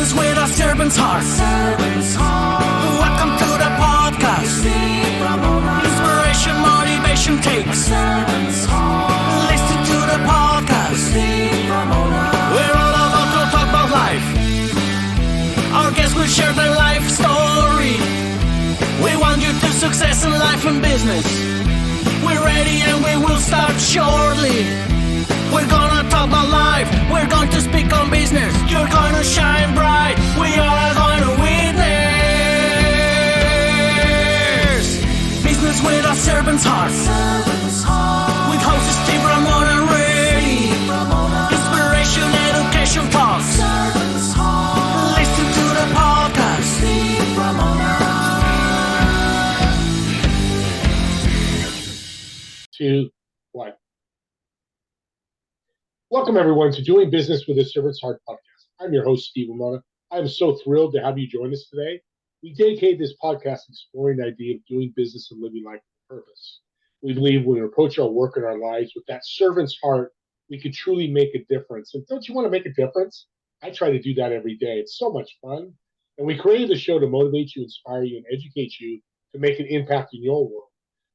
Business with a servant's heart. Welcome to the podcast. Inspiration, motivation takes. Listen to the podcast. We're all about to talk about life. Our guests will share their life story. We want you to success in life and business. We're ready and we will start shortly. We're gonna talk about life. We're going to speak on business. You're gonna shine bright. We are going to witness. Business with a servant's heart. With hosts Steve, Ramona, and Ray. Inspiration, education talks. Listen to the podcast. Two, one. Welcome, everyone, to Doing Business with a Servant's Heart podcast. I'm your host, Steve Ramona. I'm so thrilled to have you join us today. We dedicate this podcast exploring the idea of doing business and living life with purpose. We believe when we approach our work and our lives with that servant's heart, we can truly make a difference. And don't you want to make a difference? I try to do that every day. It's so much fun. And we created the show to motivate you, inspire you, and educate you to make an impact in your world.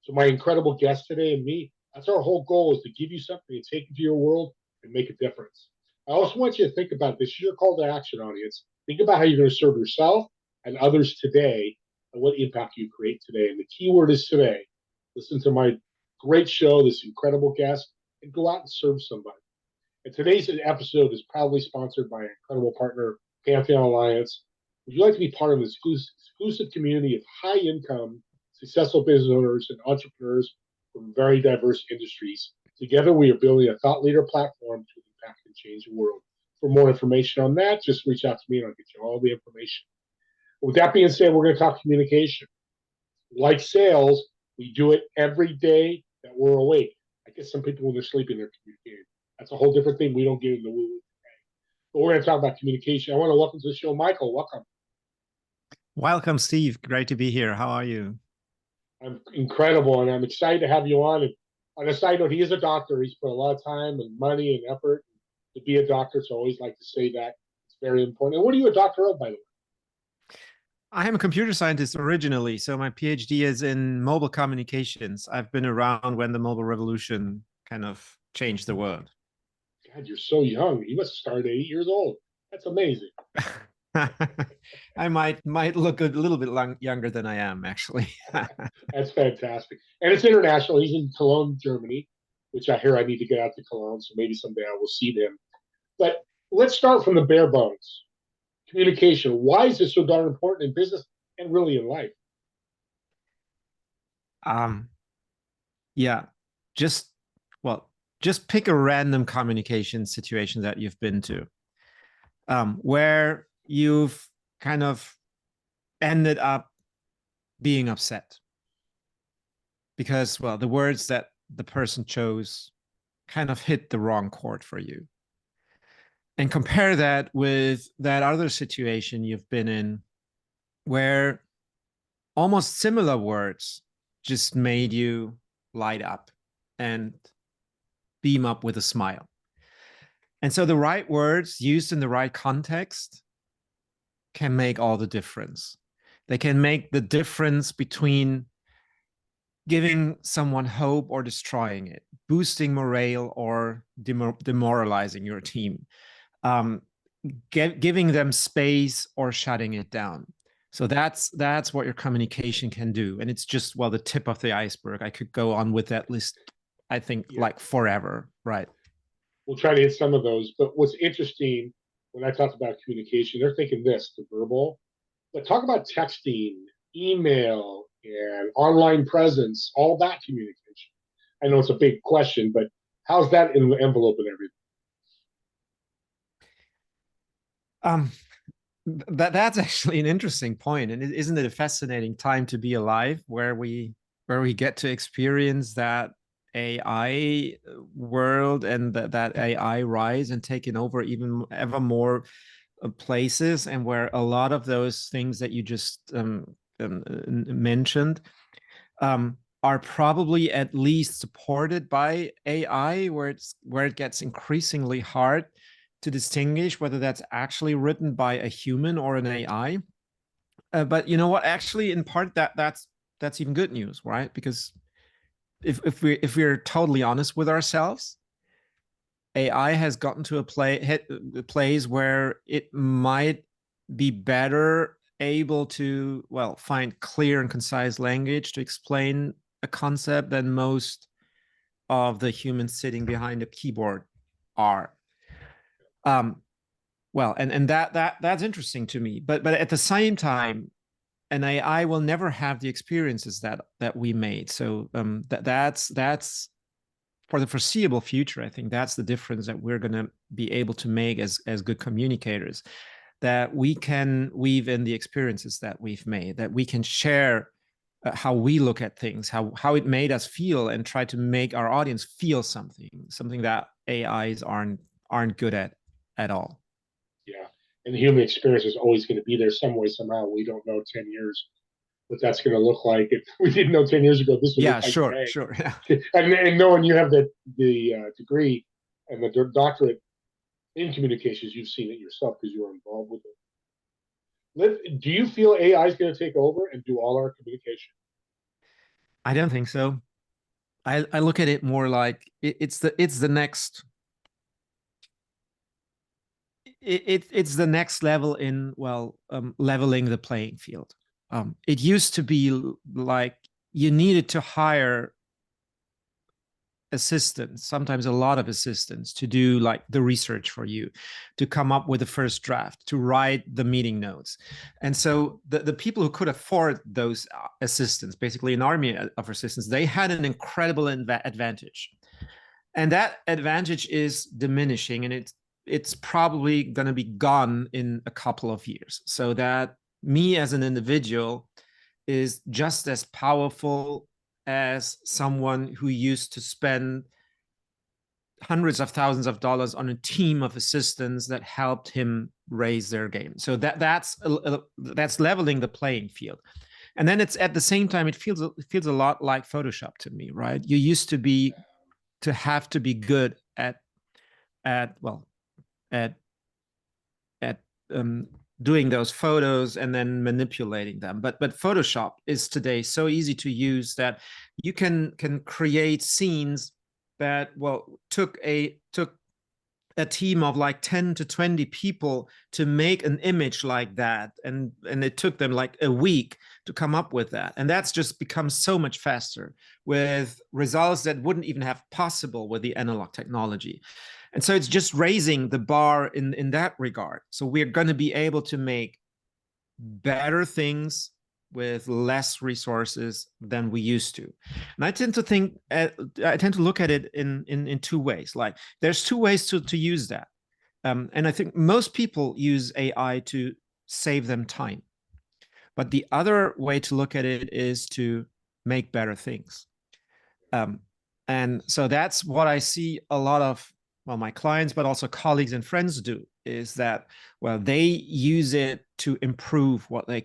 So my incredible guest today and me, that's our whole goal, is to give you something to take into your world and make a difference. I also want you to think about this. Your call to action, audience. Think about how you're going to serve yourself and others today and what impact you create today. And the key word is today. Listen to my great show, this incredible guest, and go out and serve somebody. And today's episode is proudly sponsored by our incredible partner, Pantheon Alliance. Would you like to be part of an exclusive community of high-income, successful business owners and entrepreneurs from very diverse industries? Together, we are building a thought leader platform to impact and change the world. For more information on that, just reach out to me and I'll get you all the information. With that being said, we're going to talk communication. Like sales, we do it every day that we're awake. I guess some people, when they're sleeping, they're communicating. That's a whole different thing. We don't get into woo today. But we're going to talk about communication. I want to welcome to the show, Michael. Welcome. Welcome, Steve. Great to be here. How are you? I'm incredible, and I'm excited to have you on. And on a side note, he is a doctor. He's put a lot of time and money and effort to be a doctor, so I always like to say that. It's very important. And what are you a doctor of, by the way? I am a computer scientist originally, so my PhD is in mobile communications. I've been around when the mobile revolution kind of changed the world. God, you're so young. You must have started at 8 years old. That's amazing. I might look a little bit younger than I am, actually. That's fantastic. And it's international. He's in Cologne, Germany, which I hear I need to get out to Cologne, so maybe someday I will see them. But let's start from the bare bones. Communication. Why is this so darn important in business and really in life? Yeah, just pick a random communication situation that you've been to, where you've kind of ended up being upset because, well, the words that the person chose kind of hit the wrong chord for you. And compare that with that other situation you've been in where almost similar words just made you light up and beam up with a smile. And so the right words used in the right context can make all the difference. They can make the difference between giving someone hope or destroying it, boosting morale or demoralizing your team, giving them space or shutting it down. So that's what your communication can do. And it's just, well, the tip of the iceberg. I could go on with that list, I think, like forever, right? We'll try to hit some of those. But what's interesting, when I talk about communication, they're thinking this, the verbal. But talk about texting, email, and online presence, all that communication. I know it's a big question, but how's that in the envelope and everything? That's actually an interesting point. And isn't it a fascinating time to be alive where we get to experience that AI world and that AI rise and taking over even ever more places, and where a lot of those things that you just mentioned are probably at least supported by AI, where it gets increasingly hard to distinguish whether that's actually written by a human or an AI. But you know what? Actually, in part, that's even good news, right? Because if we're totally honest with ourselves, AI has gotten to a place where it might be better able to, well, find clear and concise language to explain a concept than most of the humans sitting behind a keyboard are. Um, well, and that's interesting to me. But at the same time, an AI will never have the experiences that we made. So that's for the foreseeable future. I think that's the difference that we're going to be able to make as good communicators. That we can weave in the experiences that we've made. That we can share how we look at things, how it made us feel, and try to make our audience feel something that AIs aren't good at all. Yeah. And the human experience is always going to be there some way, somehow. We don't know 10 years what that's going to look like. If we didn't know 10 years ago, this would Yeah, look like sure, today. sure. Yeah. And knowing you have the degree and the doctorate in communications, you've seen it yourself because you were involved with it. Do you feel AI is going to take over and do all our communication? I don't think so. I look at it more like it's the next it's the next level in, well, leveling the playing field. It used to be like you needed to hire assistants, sometimes a lot of assistants, to do like the research for you, to come up with the first draft, to write the meeting notes. And so the people who could afford those assistants, basically an army of assistants, they had an incredible advantage. And that advantage is diminishing, and it's probably going to be gone in a couple of years. So that me as an individual is just as powerful as someone who used to spend hundreds of thousands of dollars on a team of assistants that helped him raise their game. So that's leveling the playing field. And then it's at the same time, it feels a lot like Photoshop to me, right? You used to have to be good at at at doing those photos and then manipulating them. But Photoshop is today so easy to use that you can create scenes that, well, took a team of like 10 to 20 people to make an image like that, and it took them like a week to come up with that. And that's just become so much faster with results that wouldn't even have possible with the analog technology. And so it's just raising the bar in that regard. So we're going to be able to make better things with less resources than we used to. And I tend to look at it in two ways. Like there's two ways to use that. And I think most people use AI to save them time. But the other way to look at it is to make better things. And so that's what I see a lot of, well, my clients, but also colleagues and friends do, is that, well, they use it to improve what they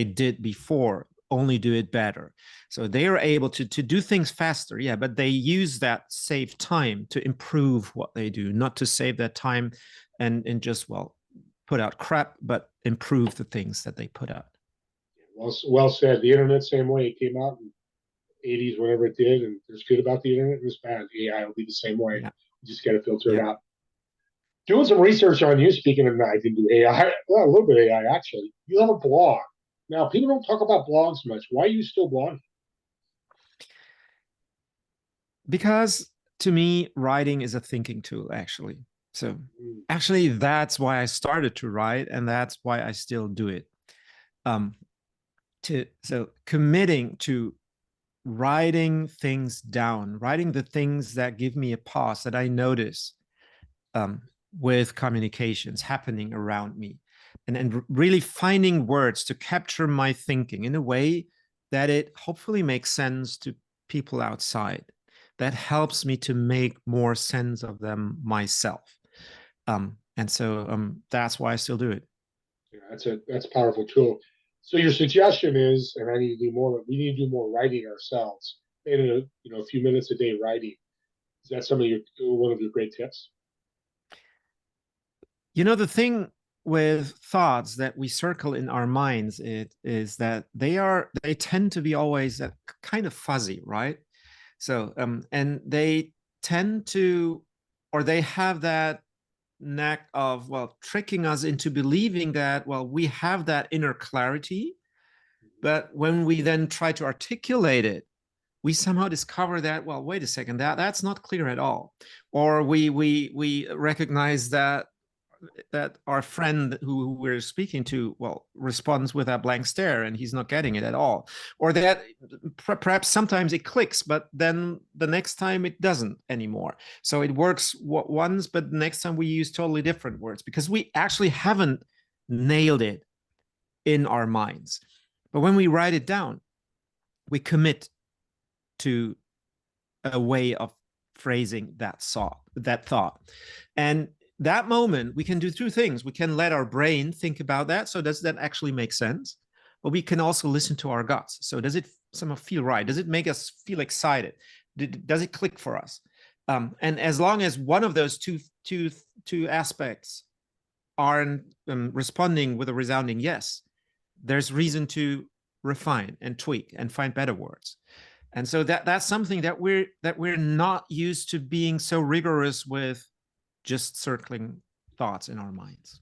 did before, only do it better. So they are able to do things faster, yeah, but they use that saved time to improve what they do, not to save that time and just, well, put out crap, but improve the things that they put out. Well said. The internet, same way. It came out in the 80s, whatever it did, and there's good about the internet and there's bad. AI will be the same way. Yeah. You just got to filter it Yeah. out. Doing some research on you, speaking of, I didn't do AI, well, a little bit of AI actually. You have a blog. Now, people don't talk about blogs much. Why are you still blogging? Because to me, writing is a thinking tool, actually. So actually, that's why I started to write, and that's why I still do it. So committing to writing things down, writing the things that give me a pause that I notice with communications happening around me, and really finding words to capture my thinking in a way that it hopefully makes sense to people outside. That helps me to make more sense of them myself. And so that's why I still do it. Yeah, that's a powerful tool. So your suggestion is, and I need to do more. We need to do more writing ourselves. And a few minutes a day writing. Is that some of your one of your great tips? The thing with thoughts that we circle in our minds, it is that they tend to be always kind of fuzzy, right? So and they tend to, or they have that knack of, well, tricking us into believing that, well, we have that inner clarity, but when we then try to articulate it, we somehow discover that, well, wait a second, that's not clear at all. Or we recognize that our friend who we're speaking to, well, responds with a blank stare and he's not getting it at all. Or that perhaps sometimes it clicks, but then the next time it doesn't anymore. So it works once, but the next time we use totally different words because we actually haven't nailed it in our minds. But when we write it down, we commit to a way of phrasing that thought. And that moment, we can do two things. We can let our brain think about that. So does that actually make sense? But we can also listen to our guts. So does it somehow feel right? Does it make us feel excited? Does it click for us? And as long as one of those two aspects aren't responding with a resounding yes, there's reason to refine and tweak and find better words. And so that's something that we're not used to being so rigorous with, just circling thoughts in our minds.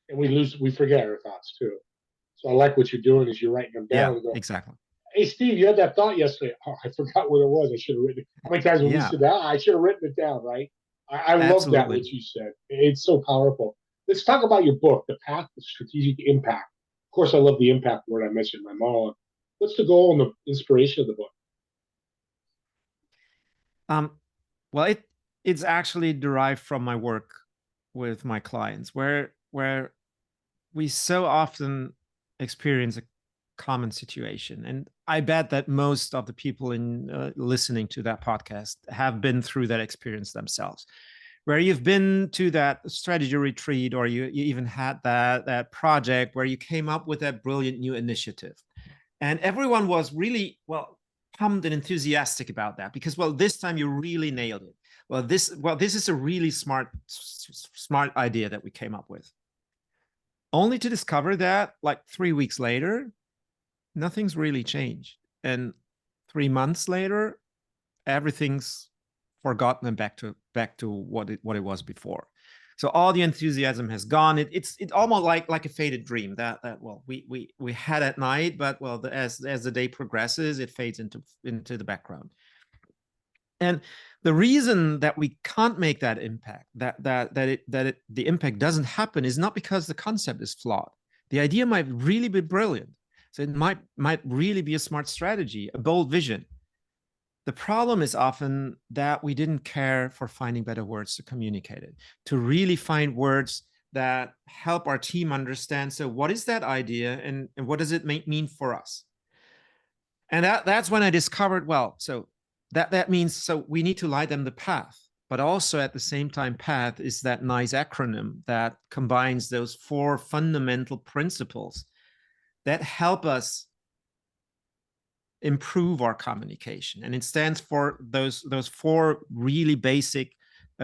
And we forget our thoughts too. So I like what you're doing is you're writing them down. Yeah, exactly. Hey, Steve, you had that thought yesterday. Oh, I forgot what it was. I should have written it. How many times when we said that? I should have written it down, right? I love that, what you said. It's so powerful. Let's talk about your book, The Path to Strategic Impact. Of course, I love the impact word. I mentioned in my monologue. What's the goal and the inspiration of the book? Well, it's actually derived from my work with my clients, where we so often experience a common situation, and I bet that most of the people in listening to that podcast have been through that experience themselves, where you've been to that strategy retreat, or you even had that project where you came up with that brilliant new initiative, and everyone was really, well, pumped and enthusiastic about that because, well, this time you really nailed it. This is a really smart idea that we came up with. Only to discover that, like 3 weeks later, nothing's really changed. And 3 months later, everything's forgotten and back to what it was before. So all the enthusiasm has gone. It's almost like a faded dream that well, we had at night, but well, as the day progresses, it fades into the background. And the reason that we can't make that impact, the impact doesn't happen, is not because the concept is flawed. The idea might really be brilliant. So it might really be a smart strategy, a bold vision. The problem is often that we didn't care for finding better words to communicate it, to really find words that help our team understand. So what is that idea, and what does it mean for us? And that's when I discovered, well, so that means, so we need to light them the path, but also at the same time, path is that nice acronym that combines those 4 fundamental principles that help us improve our communication. And it stands for those 4 really basic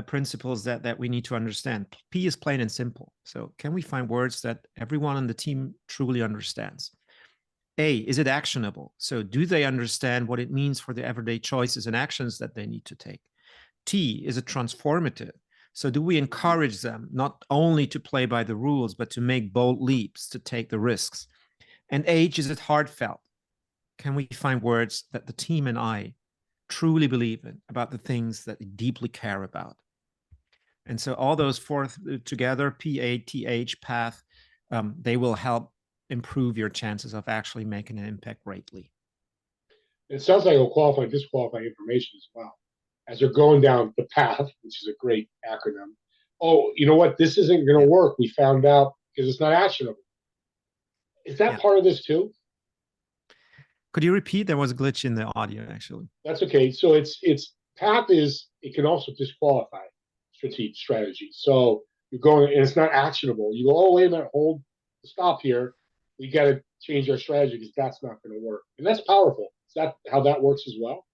principles that we need to understand. P is plain and simple. So can we find words that everyone on the team truly understands? A, is it actionable? So do they understand what it means for the everyday choices and actions that they need to take? T, is it transformative? So do we encourage them not only to play by the rules, but to make bold leaps, to take the risks? And H, is it heartfelt? Can we find words that the team and I truly believe in, about the things that we deeply care about? And so all those 4 together, PATH, path, they will help improve your chances of actually making an impact greatly. It sounds like it'll qualify and disqualify information as well. As they're going down the path, which is a great acronym. Oh, you know what? This isn't going to work. We found out because it's not actionable. Is that part of this too? Could you repeat? There was a glitch in the audio, actually. That's okay. So it's path is, it can also disqualify strategy. So you're going, and it's not actionable. You go, oh, wait a minute, hold, stop here. We got to change our strategy because that's not going to work. And that's powerful. Is that how that works as well?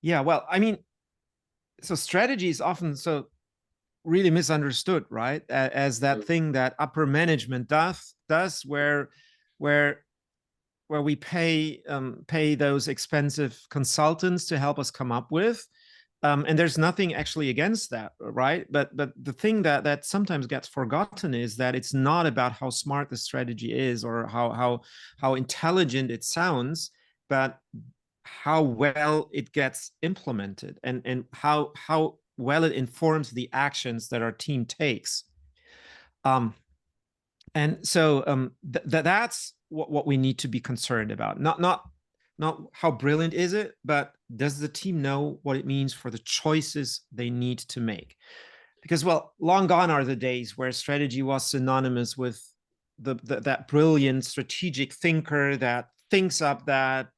Yeah, well, I mean, so strategy is often, so really misunderstood, right? As that thing that upper management does where we pay those expensive consultants to help us come up with. And there's nothing actually against that, right? But the thing that sometimes gets forgotten is that it's not about how smart the strategy is or how intelligent it sounds, but how well it gets implemented and how well it informs the actions that our team takes. And so that's what we need to be concerned about. Not how brilliant is it, but does the team know what it means for the choices they need to make? Because, well, long gone are the days where strategy was synonymous with that brilliant strategic thinker that thinks up that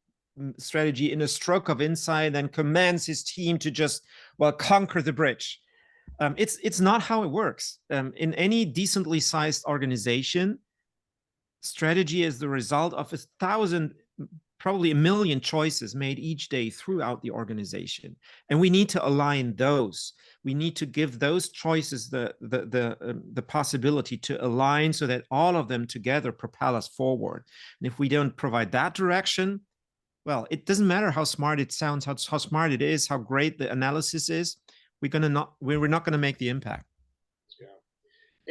strategy in a stroke of insight and commands his team to just, well, conquer the bridge. It's not how it works. In any decently sized organization, strategy is the result of 1,000, probably 1,000,000 choices made each day throughout the organization, and we need to align those. We need to give those choices the possibility to align so that all of them together propel us forward. And if we don't provide that direction, well, it doesn't matter how smart it sounds, how smart it is, how great the analysis is. We're not going to make the impact. Yeah.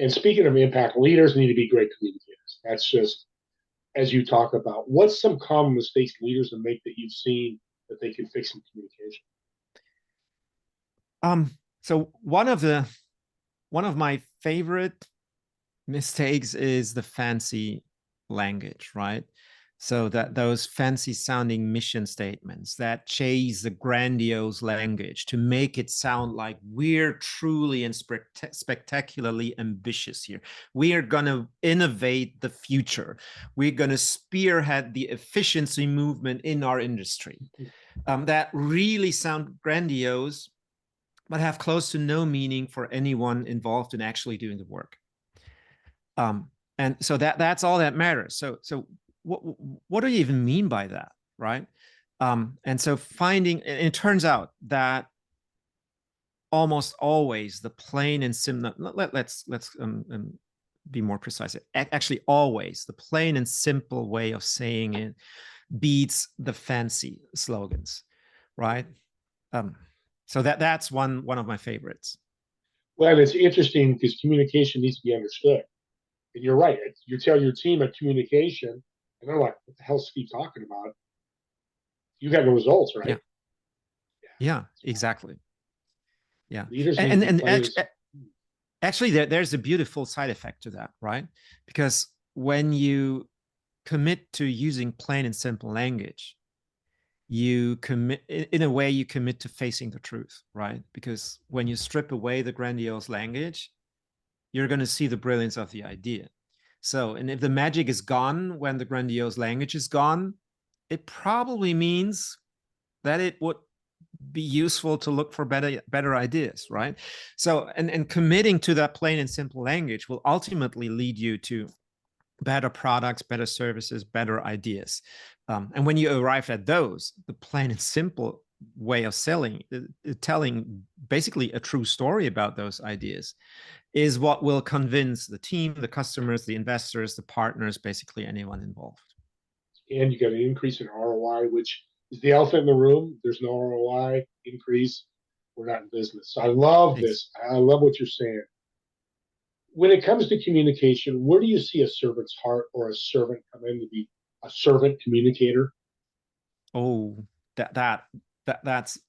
And speaking of impact, leaders need to be great communicators. That's just, as you talk about, what's some common mistakes leaders make that you've seen that they can fix in communication? So one of my favorite mistakes is the fancy language, right? So that those fancy sounding mission statements that chase the grandiose language to make it sound like we're truly and spectacularly ambitious here. We are going to innovate the future. We're going to spearhead the efficiency movement in our industry. That really sound grandiose, but have close to no meaning for anyone involved in actually doing the work. And so that's all that matters. So what do you even mean by that, right? And so it turns out that almost always the plain and simple, let's be more precise. Actually, always the plain and simple way of saying it beats the fancy slogans, right? So that's one of my favorites. Well, it's interesting because communication needs to be understood. And you're right. You tell your team a communication, and they're like, what the hell is Steve talking about? You got no results, right? Yeah, exactly. Yeah. Leaders and actually there's a beautiful side effect to that, right? Because when you commit to using plain and simple language, you commit, in a way, you commit to facing the truth, right? Because when you strip away the grandiose language, you're going to see the brilliance of the idea. So, and if the magic is gone when the grandiose language is gone, it probably means that it would be useful to look for better ideas, right? So, and committing to that plain and simple language will ultimately lead you to better products, better services, better ideas. And when you arrive at those, the plain and simple way of telling basically a true story about those ideas is what will convince the team, the customers, the investors, the partners, basically anyone involved. And you got an increase in ROI, which is the elephant in the room. There's no ROI increase, we're not in business. So I love this. I love what you're saying. When it comes to communication, where do you see a servant's heart or a servant come in to be a servant communicator? Oh, that's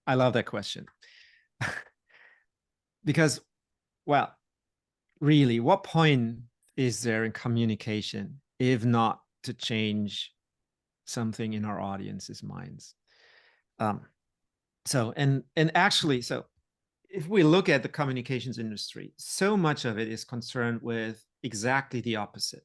I love that question. Because, well, really, what point is there in communication if not to change something in our audience's minds? So if we look at the communications industry, so much of it is concerned with exactly the opposite,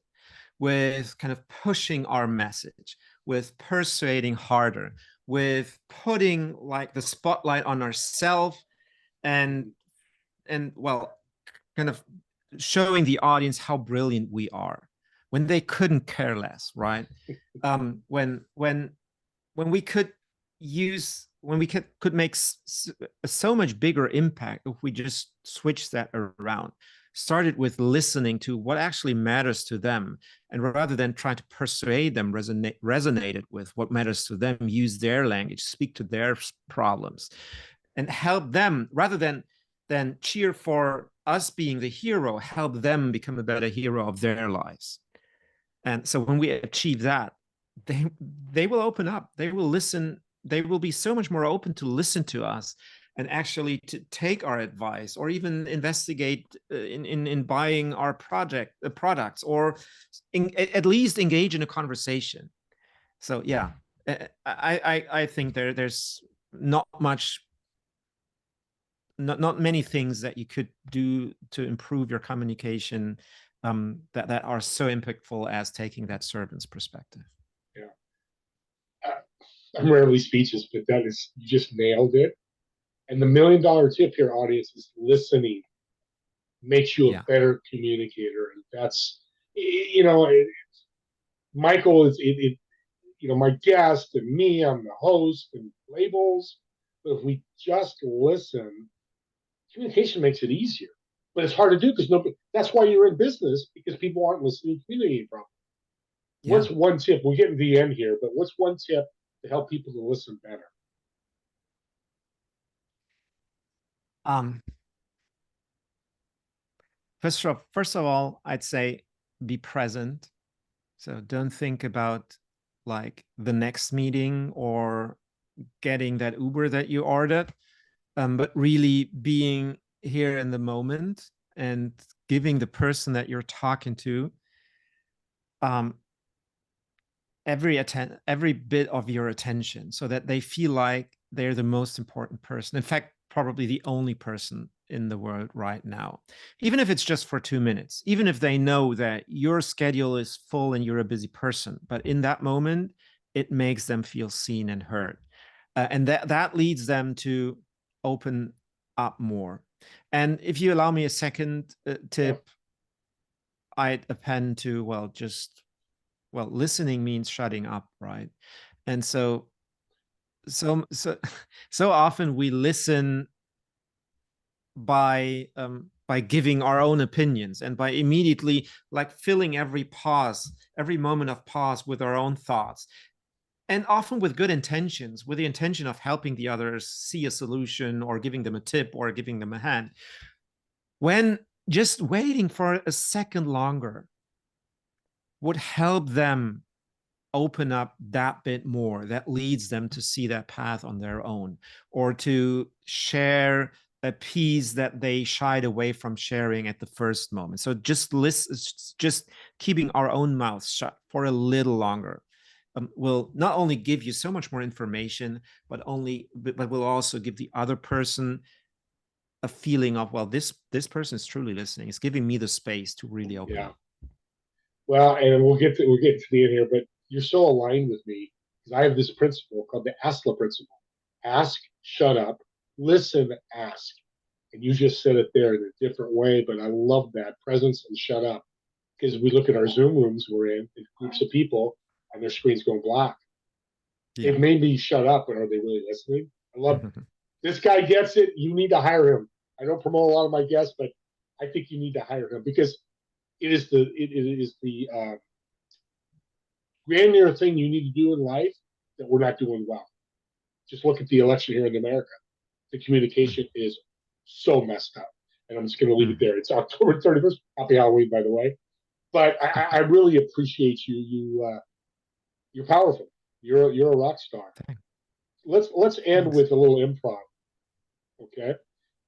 with kind of pushing our message, with persuading harder, with putting like the spotlight on ourselves and well, kind of showing the audience how brilliant we are when they couldn't care less, right? When we could use when we could make so much bigger impact if we just switch that around, started with listening to what actually matters to them, and rather than trying to persuade them, resonated with what matters to them, use their language, speak to their problems, and help them, rather than cheer for us being the hero, help them become a better hero of their lives. And so when we achieve that, they will open up, they will listen, they will be so much more open to listen to us and actually to take our advice, or even investigate in buying our products, or at least engage in a conversation. So yeah, I think there's not many things that you could do to improve your communication that are so impactful as taking that servant's perspective. Yeah. I'm rarely speechless, but that is, you just nailed it. And the $1 million tip here, audience, is listening makes you a better communicator. And that's, Michael is, my guest, and me, I'm the host, and labels. But if we just listen, communication makes it easier. But it's hard to do because that's why you're in business, because people aren't listening, communicating properly. Yeah. What's one tip? We're getting to the end here, but what's one tip to help people to listen better? First of all, I'd say be present. So don't think about like the next meeting or getting that Uber that you ordered, but really being here in the moment and giving the person that you're talking to every bit of your attention, so that they feel like they're the most important person. In fact, probably the only person in the world right now, even if it's just for 2 minutes, even if they know that your schedule is full and you're a busy person, but in that moment, it makes them feel seen and heard. And that leads them to open up more. And if you allow me a second tip, I'd append to, listening means shutting up, right? And so often we listen by giving our own opinions, and by immediately like filling every moment of pause with our own thoughts, and often with good intentions, with the intention of helping the others see a solution, or giving them a tip, or giving them a hand. When just waiting for a second longer would help them open up that bit more, that leads them to see that path on their own, or to share a piece that they shied away from sharing at the first moment. So just keeping our own mouths shut for a little longer will not only give you so much more information, but will also give the other person a feeling of, this person is truly listening. It's giving me the space to really open up. Well, and we'll get to the end here, but you're so aligned with me, because I have this principle called the ASLA principle: ask, shut up, listen, ask. And you just said it there in a different way, but I love that presence and shut up, because we look at our Zoom rooms we're in, groups of people, and their screens going black. Yeah. It made me shut up, but are they really listening? I love this guy gets it. You need to hire him. I don't promote a lot of my guests, but I think you need to hire him, because it is the granular thing you need to do in life that we're not doing well. Just look at the election here in America. The communication is so messed up. And I'm just going to leave it there. It's October 31st. Happy Halloween, by the way. But I really appreciate you. You're powerful. You're a rock star. Let's end with a little improv. Okay.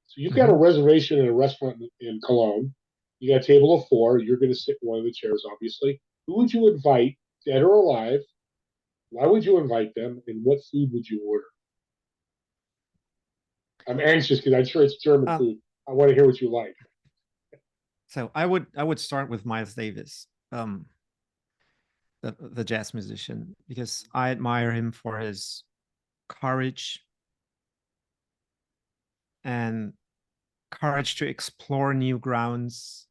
So you've got a reservation in a restaurant in Cologne. You got a table of 4. You're going to sit in one of the chairs, obviously. Who would you invite, dead or alive? Why would you invite them? And what food would you order? I'm anxious because I'm sure it's German food. I want to hear what you like. So I would start with Miles Davis, the jazz musician, because I admire him for his courage to explore new grounds,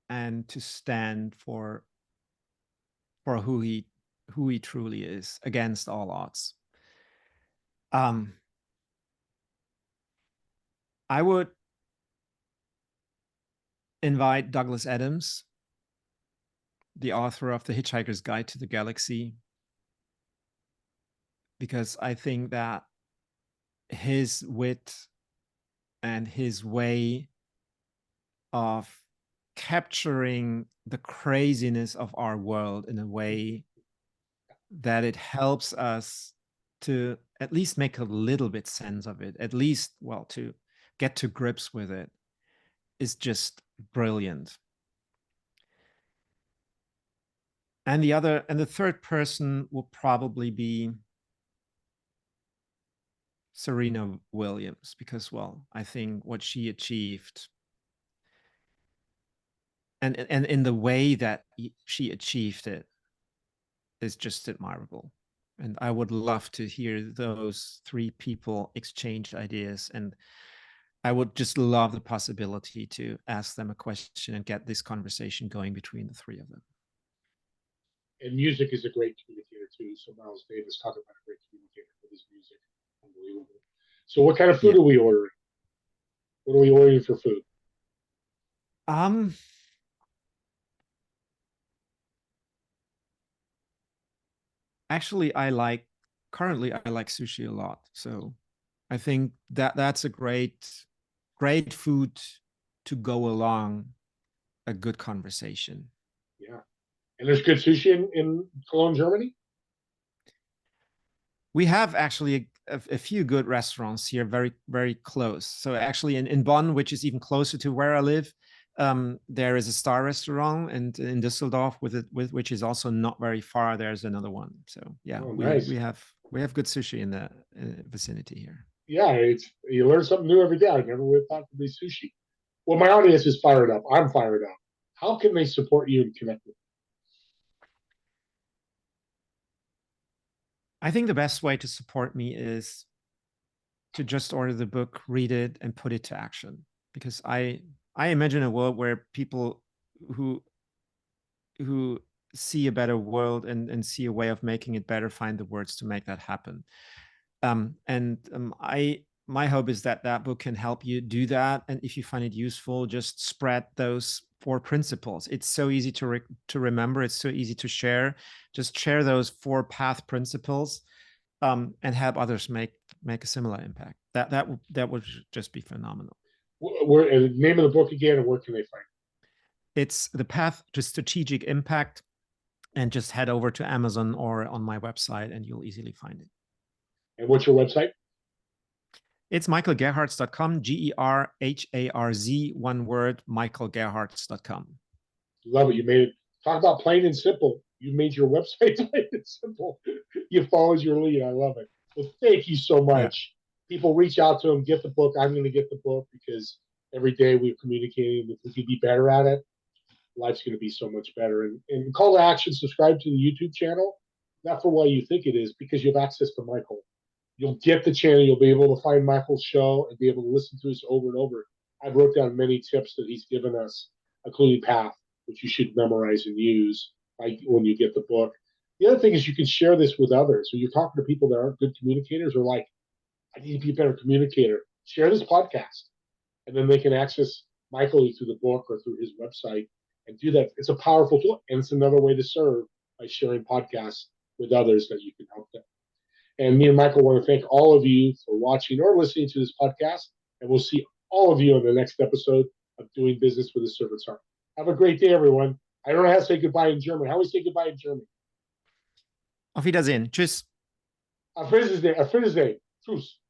and to stand for who he truly is against all odds. I would invite Douglas Adams, the author of The Hitchhiker's Guide to the Galaxy, because I think that his wit and his way of capturing the craziness of our world in a way that it helps us to at least make a little bit sense of it, at least, well, to get to grips with it, is just brilliant. And the third person will probably be Serena Williams, because, well, I think what she achieved and in the way that she achieved it is just admirable. And I would love to hear those three people exchange ideas. And I would just love the possibility to ask them a question and get this conversation going between the three of them. And music is a great communicator too. So Miles Davis talked about a great communicator with his music. Unbelievable. So what kind of food are we ordering? What are we ordering for food? Actually, currently I like sushi a lot. So I think that's a great food to go along a good conversation. Yeah. And there's good sushi in Cologne, Germany? We have actually a few good restaurants here, very, very close. So actually in Bonn, which is even closer to where I live, there is a star restaurant, and in Düsseldorf, with which is also not very far, there's another one. So yeah, nice. we have good sushi in the vicinity here. Yeah, you learn something new every day. I never would have thought to be sushi. Well, my audience is fired up. I'm fired up. How can they support you and connect with you? I think the best way to support me is to just order the book, read it, and put it to action. Because I imagine a world where people who see a better world and see a way of making it better find the words to make that happen. My hope is that book can help you do that. And if you find it useful, just spread those 4 principles. It's so easy to remember. It's so easy to share. Just share those 4 path principles, and help others make a similar impact. That would just be phenomenal. Where the name of the book again, and where can they find it? It's The Path to Strategic Impact, and just head over to Amazon or on my website, and you'll easily find it. And what's your website? It's michaelgerharz.com, Gerharz, one word, michaelgerharz.com. Love it. You made it. Talk about plain and simple. You made your website plain and simple. You followed your lead. I love it. Well, thank you so much. Yeah. People reach out to him, get the book. I'm going to get the book because every day we're communicating. If we can be better at it, life's going to be so much better. And call to action, subscribe to the YouTube channel. Not for why you think it is, because you have access to Michael. You'll get the channel. You'll be able to find Michael's show and be able to listen to us over and over. I've wrote down many tips that he's given us, including path, which you should memorize and use when you get the book. The other thing is you can share this with others. So you're talking to people that aren't good communicators or like, I need to be a better communicator. Share this podcast. And then they can access Michael through the book or through his website and do that. It's a powerful tool. And it's another way to serve by sharing podcasts with others that you can help them. And me and Michael want to thank all of you for watching or listening to this podcast. And we'll see all of you on the next episode of Doing Business with a Servant's Heart. Have a great day, everyone. I don't know how to say goodbye in German. How do we say goodbye in German? Auf Wiedersehen. Tschüss. Auf Wiedersehen. Auf Wiedersehen. Tschüss.